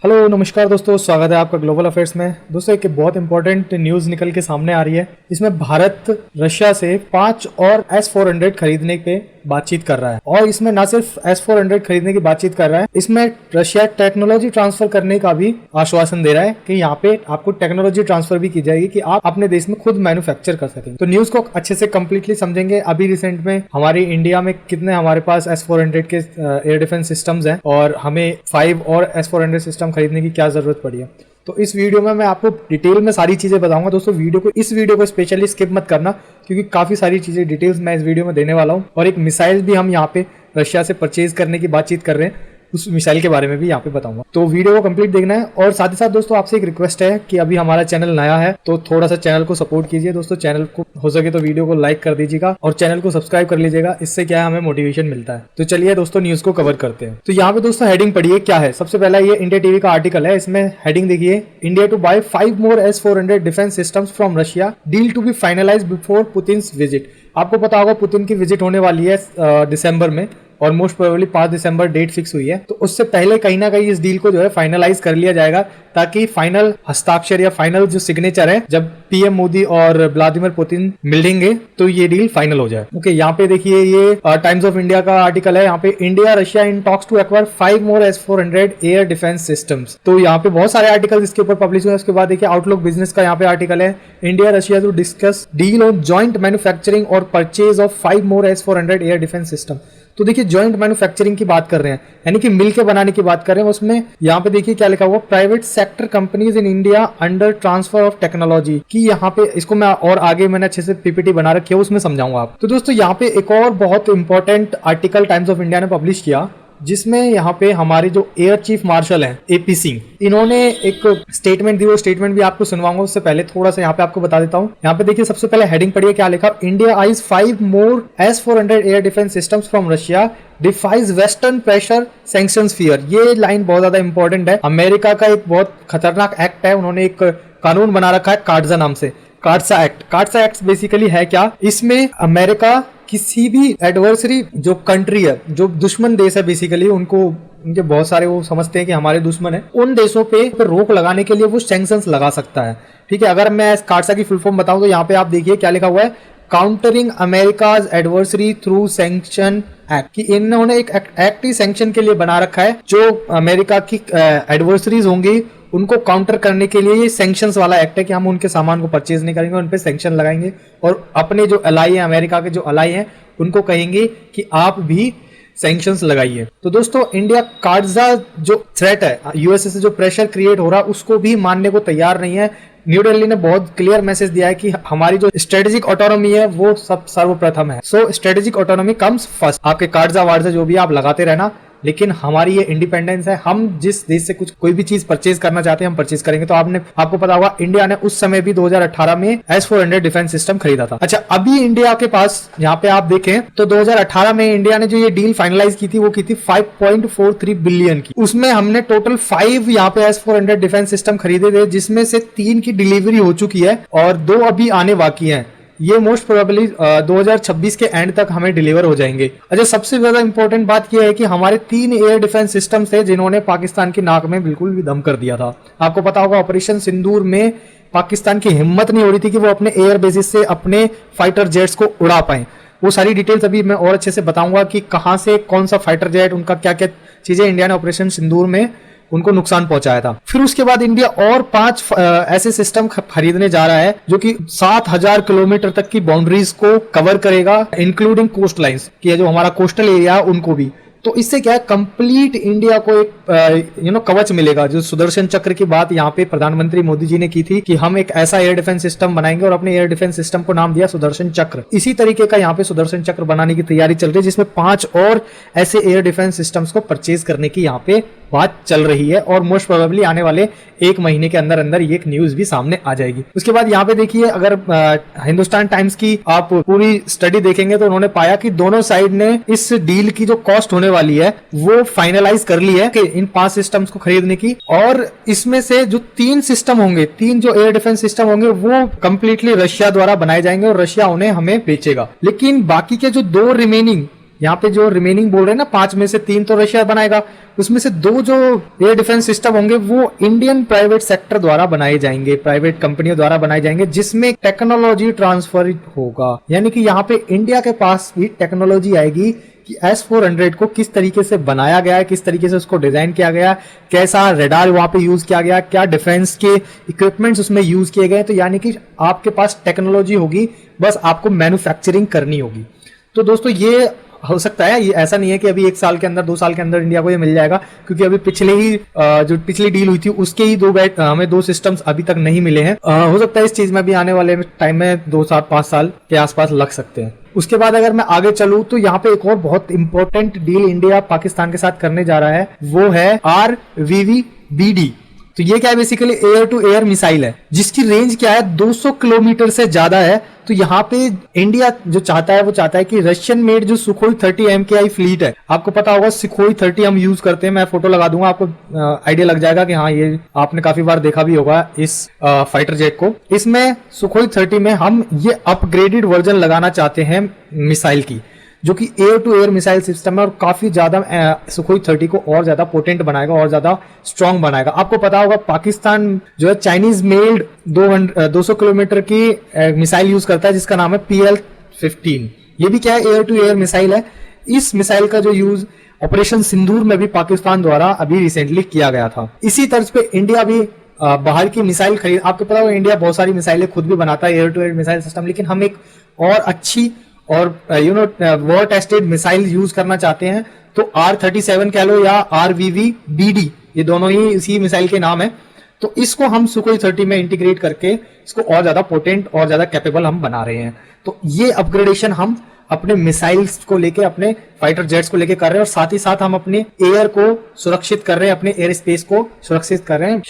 Hello नमस्कार दोस्तों, स्वागत है आपका ग्लोबल अफेयर्स में। दोस्तों एक बहुत इंपॉर्टेंट न्यूज़ निकल के सामने आ रही है। इसमें भारत रशिया से 5 और S-400 खरीदने पे बातचीत कर रहा है। और इसमें ना सिर्फ S-400 खरीदने की बातचीत कर रहा है, इसमें रशिया टेक्नोलॉजी ट्रांसफर करने का भी आश्वासन दे रहा है कि यहाँ पे आपको टेक्नोलॉजी ट्रांसफर भी की जाएगी कि आप अपने देश में खुद मैन्युफैक्चर कर सकें। तो न्यूज़ को अच्छे से कंप्लीटली समझेंगे। अभी रिसेंट में हमारी इंडिया में कितने हमारे पास S-400 के एयर डिफेंस सिस्टम्स हैं और हमें 5 और S-400 सिस्टम खरीदने की क्या जरूरत पड़ी है। तो इस वीडियो में मैं आपको डिटेल में सारी चीजें बताऊंगा। दोस्तों इस वीडियो को स्पेशली स्किप मत करना, क्योंकि काफी सारी चीजें डिटेल्स मैं इस वीडियो में देने वाला हूं। और एक मिसाइल भी हम यहाँ पे रशिया से परचेज करने की बातचीत कर रहे हैं, उस मिसाइल के बारे में भी यहाँ पे बताऊंगा। तो वीडियो को कंप्लीट देखना है। और साथ ही साथ दोस्तों आपसे एक रिक्वेस्ट है कि अभी हमारा चैनल नया है तो थोड़ा सा चैनल को सपोर्ट कीजिए। दोस्तों चैनल को हो सके तो वीडियो को लाइक कर दीजिएगा और चैनल को सब्सक्राइब कर लीजिएगा। इससे क्या है, हमें मोटिवेशन मिलता है। तो चलिए दोस्तों न्यूज को कवर करते हैं। तो यहाँ पे दोस्तों हेडिंग पढ़िए क्या है। सबसे पहला ये इंडिया टीवी का आर्टिकल है, इसमें हेडिंग देखिए, India to buy 5 more S-400 defence systems from Russia, deal to be finalised before Putin's visit. आपको पता होगा पुतिन की विजिट होने वाली है दिसंबर में, और मोस्ट प्रोबेबली 5 दिसंबर डेट फिक्स हुई है। तो उससे पहले कहीं ना कहीं इस डील को जो है फाइनलाइज कर लिया जाएगा, ताकि फाइनल हस्ताक्षर या फाइनल जो सिग्नेचर है जब पीएम मोदी और व्लादिमीर पुतिन मिलेंगे तो ये डील फाइनल हो जाए। ओके, यहाँ पे देखिए ये टाइम्स ऑफ इंडिया का आर्टिकल है। यहाँ पे India Russia in talks to acquire 5 more S-400 air defence systems. तो यहाँ पे बहुत सारे आर्टिकल इसके ऊपर पब्लिश हुए। उसके बाद देखिए आउटलुक बिजनेस का यहाँ पे आर्टिकल है, India Russia to discuss deal on joint manufacturing और purchase of 5 more S-400 air defence system. तो देखिए जॉइंट मैन्युफैक्चरिंग की बात कर रहे हैं, यानी कि मिलकर बनाने की बात कर रहे हैं। उसमें यहाँ पे देखिए क्या लिखा हुआ, private sector companies in India under transfer of technology की। यहाँ पे इसको मैं और आगे मैंने अच्छे से पीपीटी बना रखी है, उसमें समझाऊंगा आप। तो दोस्तों यहाँ पे एक और बहुत important article times of India ने पब्लिश किया, जिसमें यहाँ पे हमारे जो एयर चीफ मार्शल हैं एपी सिंह, इन्होंने एक स्टेटमेंट दी। वो स्टेटमेंट भी आपको सुनवाऊंगा, उससे पहले थोड़ा सा यहाँ पे आपको बता देता हूँ। यहाँ पे देखिए सबसे पहले हेडिंग पढ़िए क्या लिखा, India eyes 5 more S-400 air defence systems from Russia, defies western pressure sanctions fear. ये लाइन बहुत ज्यादा इंपॉर्टेंट है। अमेरिका का एक बहुत खतरनाक एक्ट है, उन्होंने एक कानून बना रखा है काटजा नाम से, काटसा एक्ट। काटसा एक्ट बेसिकली है क्या, इसमें अमेरिका किसी भी एडवर्सरी जो कंट्री है, जो दुश्मन देश है बेसिकली, उनके बहुत सारे वो समझते हैं कि हमारे दुश्मन है, उन देशों पे रोक लगाने के लिए वो सैंक्शंस लगा सकता है। ठीक है, अगर मैं काटसा की फुल फॉर्म बताऊं तो यहाँ पे आप देखिए क्या लिखा हुआ है, countering America's adversary through sanction act. कि इन्होंने एक एक्ट ही सैंक्शन के लिए बना रखा है, जो अमेरिका की एडवर्सरीज होंगी उनको काउंटर करने के लिए ये सैंक्शंस वाला एक्ट है कि हम उनके सामान को परचेज नहीं करेंगे, उन पे सैंक्शन लगाएंगे और अपने जो अलाई हैं, अमेरिका के जो अलाई हैं, उनको कहेंगे कि आप भी सैंक्शंस लगाइए। तो दोस्तों इंडिया काटजा जो थ्रेट है, यूएसए से जो प्रेशर क्रिएट हो रहा है, उसको भी मानने को तैयार नहीं है। न्यू दिल्ली ने बहुत क्लियर मैसेज दिया है कि हमारी जो स्ट्रेटेजिक ऑटोनॉमी है वो सब सर्वप्रथम है। सो स्ट्रेटेजिक ऑटोनॉमी कम्स फर्स्ट। आपके काटजा वार्जा जो भी आप लगाते रहना, लेकिन हमारी ये इंडिपेंडेंस है, हम जिस देश से कोई भी चीज परचेज करना चाहते हैं हम परचेज करेंगे। तो आपको पता होगा इंडिया ने उस समय भी 2018 में S-400 डिफेंस सिस्टम खरीदा था। अच्छा, अभी इंडिया के पास यहाँ पे आप देखें तो 2018 में इंडिया ने जो ये डील फाइनलाइज की थी वो की थी 5.43 बिलियन की। उसमें हमने टोटल 5 यहाँ पे S-400 डिफेंस सिस्टम खरीदे थे, जिसमें से 3 की डिलीवरी हो चुकी है और 2 अभी आने बाकी हैं। ये मोस्ट प्रोबेबली 2026 के एंड तक हमें डिलीवर हो जाएंगे। अच्छा, सबसे ज्यादा इंपॉर्टेंट बात यह है कि हमारे 3 एयर डिफेंस सिस्टम थे जिन्होंने पाकिस्तान की नाक में बिल्कुल भी दम कर दिया था। आपको पता होगा ऑपरेशन सिंदूर में पाकिस्तान की हिम्मत नहीं हो रही थी कि वो अपने एयर बेसिस से अपने फाइटर जेट्स को उड़ा पाए। वो सारी डिटेल्स अभी मैं और अच्छे से बताऊंगा कि कहां से कौन सा फाइटर जेट, उनका क्या क्या चीजें इंडिया ने ऑपरेशन सिंदूर में उनको नुकसान पहुंचाया था। फिर उसके बाद इंडिया और 5 ऐसे सिस्टम खरीदने जा रहा है जो कि 7000 किलोमीटर तक की बाउंड्रीज को कवर करेगा, इंक्लूडिंग कोस्ट लाइंस की, जो हमारा कोस्टल एरिया है उनको भी। तो इससे क्या है, कंप्लीट इंडिया को एक कवच मिलेगा। जो सुदर्शन चक्र की बात यहाँ पे प्रधानमंत्री मोदी जी ने की थी कि हम एक ऐसा एयर डिफेंस सिस्टम बनाएंगे और अपने एयर डिफेंस सिस्टम को नाम दिया सुदर्शन चक्र। इसी तरीके का यहाँ पे सुदर्शन चक्र बनाने की तैयारी चल रही है, जिसमें 5 और ऐसे एयर डिफेंस सिस्टम्स को परचेज करने की यहाँ पे बात चल रही है और मोस्ट प्रोबेबली आने वाले 1 महीने के अंदर अंदर ये एक न्यूज भी सामने आ जाएगी। उसके बाद यहाँ पे देखिए, अगर हिंदुस्तान टाइम्स की आप पूरी स्टडी देखेंगे तो उन्होंने पाया कि दोनों साइड ने इस डील की जो कॉस्ट होने वाली है वो फाइनलाइज कर ली है कि इन 5 सिस्टम्स को खरीदने की। और इसमें से जो 3 सिस्टम होंगे, 3 जो एयर डिफेंस सिस्टम होंगे वो कंप्लीटली रशिया द्वारा बनाए जाएंगे और रशिया उन्हें हमें बेचेगा। लेकिन बाकी के जो 2 रिमेनिंग यहाँ पे जो रिमेनिंग बोल रहे हैं ना 5 में से 3 तो रशिया बनाएगा, उसमें से 2 जो एयर डिफेंस सिस्टम होंगे वो इंडियन प्राइवेट सेक्टर द्वारा बनाए जाएंगे, प्राइवेट कंपनियों द्वारा बनाए जाएंगे, जिसमें टेक्नोलॉजी ट्रांसफर होगा। यानी कि यहाँ पे इंडिया के पास भी टेक्नोलॉजी आएगी कि S-400 को किस तरीके से बनाया गया है, किस तरीके से उसको डिजाइन किया गया, कैसा रेडार वहां पे यूज किया गया, क्या डिफेंस के इक्विपमेंट्स उसमें यूज किए गए। तो यानी कि आपके पास टेक्नोलॉजी होगी, बस आपको मैन्युफैक्चरिंग करनी होगी। तो दोस्तों ये हो सकता है, ये ऐसा नहीं है कि अभी 1 साल के अंदर 2 साल के अंदर इंडिया को ये मिल जाएगा, क्योंकि अभी जो पिछली डील हुई थी उसके ही हमें 2 सिस्टम्स अभी तक नहीं मिले हैं। हो सकता है इस चीज में भी आने वाले टाइम में 2-5 साल के आसपास लग सकते हैं। उसके बाद अगर मैं आगे चलूं तो यहाँ पे एक और बहुत इंपॉर्टेंट डील इंडिया पाकिस्तान के साथ करने जा रहा है, वो है RVVBD। तो ये क्या है, basically air to air missile है, जिसकी रेंज क्या है 200 किलोमीटर से ज्यादा है। तो यहाँ पे इंडिया जो चाहता है वो चाहता है कि रशियन मेड जो सुखोई 30 MKI फ्लीट है, आपको पता होगा सुखोई 30 हम यूज करते हैं, मैं फोटो लगा दूंगा, आपको आइडिया लग जाएगा कि हाँ ये आपने काफी बार देखा भी होगा इस फाइटर जेट को। इसमें सुखोई 30 में हम ये अपग्रेडेड वर्जन लगाना चाहते हैं मिसाइल की, जो कि air to air missile system है और काफी ज्यादा सुखोई 30 को और ज्यादा पोटेंट बनाएगा और ज्यादा स्ट्रांग बनाएगा। आपको पता होगा पाकिस्तान जो है चाइनीज मेड 200 किलोमीटर की मिसाइल यूज करता है, जिसका नाम है PL-15। ये भी क्या है, एयर टू एयर मिसाइल है। इस मिसाइल का जो यूज ऑपरेशन सिंदूर में भी पाकिस्तान द्वारा अभी रिसेंटली किया गया था। इसी तर्ज पे इंडिया भी बाहर की मिसाइल खरीद, आपको पता होगा इंडिया बहुत सारी मिसाइलें खुद भी बनाता है, air to air missile system, लेकिन हम एक और अच्छी और वॉर टेस्टेड मिसाइल यूज करना चाहते हैं। तो R-37 कह लो या RVVBD, ये दोनों ही इसी मिसाइल के नाम है। तो इसको हम सुखोई 30 में इंटीग्रेट करके इसको और ज्यादा पोटेंट और ज्यादा कैपेबल हम बना रहे हैं। तो ये अपग्रेडेशन हम अपने मिसाइल्स को लेके, अपने फाइटर जेट्स को लेके कर रहे हैं, और साथ ही साथ हम अपने एयर को सुरक्षित कर रहे हैं, अपने एयर स्पेस को सुरक्षित कर रहे हैं।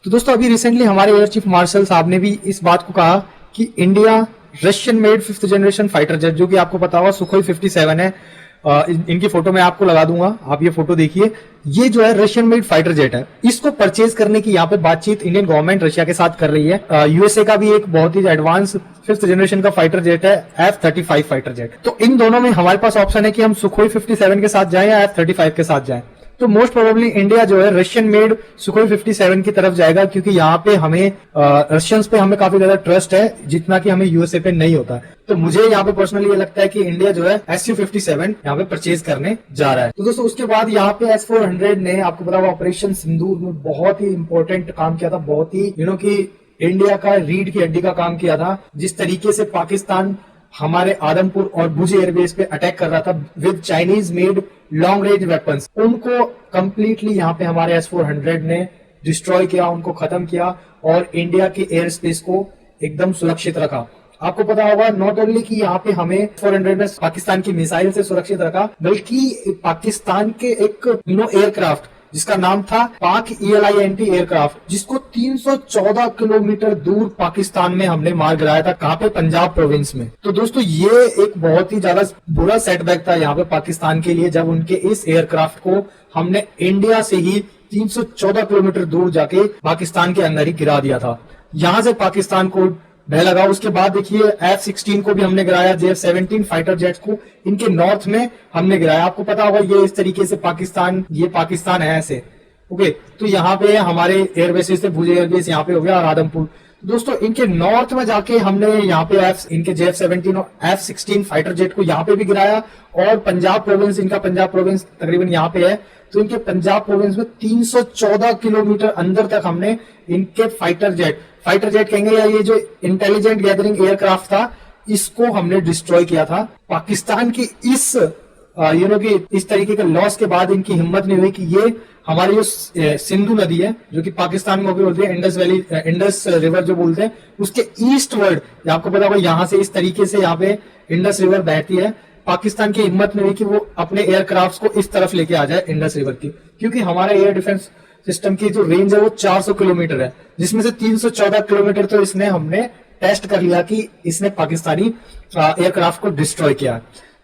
तो दोस्तों अभी रिसेंटली हमारे एयर चीफ मार्शल साहब ने भी इस बात को कहा कि India Russian made 5th generation fighter jet, जो कि आपको पता होगा सुखोई 57 है, इनकी फोटो मैं आपको लगा दूंगा, आप ये फोटो देखिए। ये जो है रशियन मेड फाइटर जेट है, इसको परचेज करने की यहाँ पे बातचीत इंडियन गवर्नमेंट रशिया के साथ कर रही है। यूएसए का भी एक बहुत ही एडवांस 5th जनरेशन का फाइटर जेट है F-35 फाइटर जेट। तो इन दोनों में हमारे पास ऑप्शन है कि हम सुखोई 57 के साथ जाएं या F-35 के साथ जाएं। तो मोस्ट प्रोबेबली इंडिया जो है रशियन मेड सुखोई 57 की तरफ जाएगा, क्योंकि यहाँ पे हमें रशियंस पे हमें काफी ज्यादा ट्रस्ट है, जितना कि हमें यूएसए पे नहीं होता है। तो मुझे यहाँ पे पर्सनली ये लगता है कि इंडिया जो है Su-57 यहाँ पे परचेज करने जा रहा है। तो दोस्तों उसके बाद यहाँ पे S-400 ने, आपको पता होगा ऑपरेशन सिंदूर में बहुत ही इंपॉर्टेंट काम किया था, बहुत ही कि इंडिया का रीढ़ की हड्डी का काम किया था। जिस तरीके से पाकिस्तान हमारे आदमपुर और भुज एयरबेस पे अटैक कर रहा था with Chinese made long range weapons, उनको कंप्लीटली यहाँ पे हमारे S-400 ने डिस्ट्रॉय किया, उनको खत्म किया और इंडिया के एयर स्पेस को एकदम सुरक्षित रखा। आपको पता होगा नॉट ओनली कि यहाँ पे हमें 400 ने पाकिस्तान की मिसाइल से सुरक्षित रखा, बल्कि पाकिस्तान के एक एयरक्राफ्ट जिसका नाम था पाक ELINT एयरक्राफ्ट, जिसको 314 किलोमीटर दूर पाकिस्तान में हमने मार गिराया था। कहाँ पे? पंजाब प्रोविंस में। तो दोस्तों ये एक बहुत ही ज्यादा बुरा सेटबैक था यहाँ पे पाकिस्तान के लिए, जब उनके इस एयरक्राफ्ट को हमने इंडिया से ही 314 किलोमीटर दूर जाके पाकिस्तान के अंदर ही गिरा दिया था। यहां से पाकिस्तान को भय लगा। उसके बाद देखिए F-16 को भी हमने गिराया, JF-17 फाइटर जेट्स को इनके नॉर्थ में हमने गिराया। आपको पता होगा ये इस तरीके से ये पाकिस्तान है ऐसे। ओके, तो यहाँ पे हमारे एयरबेसेस से भुज एयरबेस यहाँ पे हो गया और आदमपुर। दोस्तों इनके नॉर्थ में जाके हमने यहाँ पे इनके JF-17 और F-16 फाइटर जेट को यहाँ पे भी गिराया, और पंजाब प्रोविंस, इनका पंजाब प्रोविंस तकरीबन यहाँ पे है, तो इनके पंजाब प्रोविंस में 314 किलोमीटर अंदर तक हमने इनके फाइटर जेट कहेंगे या ये जो इंटेलिजेंट गैदरिंग एयरक्राफ्ट था, इसको हमने डिस्ट्रॉय किया था। पाकिस्तान की इस कि इस तरीके के लॉस के बाद इनकी हिम्मत नहीं हुई कि ये हमारी जो सिंधु नदी है, जो कि पाकिस्तान में बोलते हैं इंडस रिवर जो बोलते हैं, उसके ईस्ट वर्ड आपको पता होगा यहाँ से इस तरीके से यहाँ पे इंडस रिवर बहती है। पाकिस्तान की हिम्मत नहीं हुई कि वो अपने एयरक्राफ्ट को इस तरफ लेके आ जाए इंडस रिवर की, क्योंकि हमारा एयर डिफेंस सिस्टम की जो रेंज है वो 400 किलोमीटर है, जिसमें से 314 किलोमीटर तो हमने टेस्ट कर लिया कि इसने पाकिस्तानी एयरक्राफ्ट को डिस्ट्रॉय किया।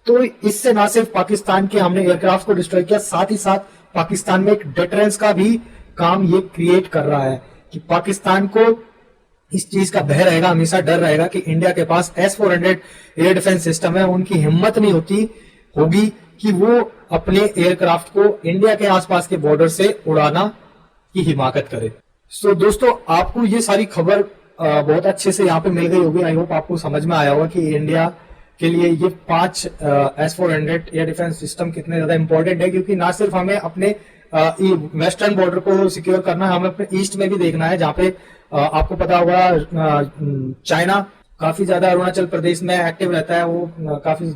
तो इससे ना सिर्फ पाकिस्तान के हमने एयरक्राफ्ट को डिस्ट्रॉय किया, साथ ही साथ पाकिस्तान में एक डिटरेंस का भी काम ये क्रिएट कर रहा है कि पाकिस्तान को इस चीज का भय रहेगा, हमेशा डर रहेगा कि इंडिया के पास S-400 एयर डिफेंस सिस्टम है। उनकी हिम्मत नहीं होगी कि वो अपने एयरक्राफ्ट को इंडिया के आसपास के बॉर्डर से उड़ाना की हिमाकत करे। सो दोस्तों, आपको ये सारी खबर बहुत अच्छे से यहाँ पे मिल गई होगी। आई होप आपको समझ में आया होगा कि इंडिया के लिए ये 5 S-400 एयर डिफेंस सिस्टम कितने ज्यादा इंपॉर्टेंट है, क्योंकि ना सिर्फ हमें अपने वेस्टर्न बॉर्डर को सिक्योर करना है, हमें अपने ईस्ट में भी देखना है, जहाँ पे आपको पता होगा चाइना काफी ज्यादा अरुणाचल प्रदेश में एक्टिव रहता है। वो काफी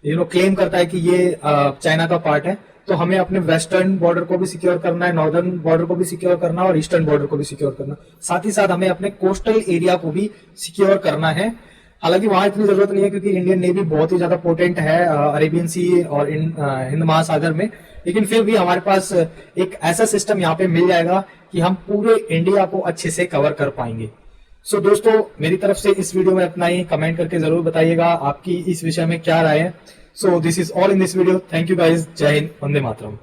क्लेम करता है कि ये चाइना का पार्ट है। तो हमें अपने वेस्टर्न बॉर्डर को भी सिक्योर करना है, नॉर्दर्न बॉर्डर को भी सिक्योर करना है और ईस्टर्न बॉर्डर को भी सिक्योर करना, साथ ही साथ हमें अपने कोस्टल एरिया को भी सिक्योर करना है। हालांकि वहां इतनी जरूरत नहीं है, क्योंकि इंडियन नेवी बहुत ही ज्यादा पोटेंट है अरेबियन सी और हिंद महासागर में, लेकिन फिर भी हमारे पास एक ऐसा सिस्टम यहाँ पे मिल जाएगा कि हम पूरे इंडिया को अच्छे से कवर कर पाएंगे। सो दोस्तों, मेरी तरफ से इस वीडियो में इतना ही। कमेंट करके जरूर बताइएगा आपकी इस विषय में क्या राय है। So this is all in this video. Thank you guys. जय हिंद, वंदे मातरम।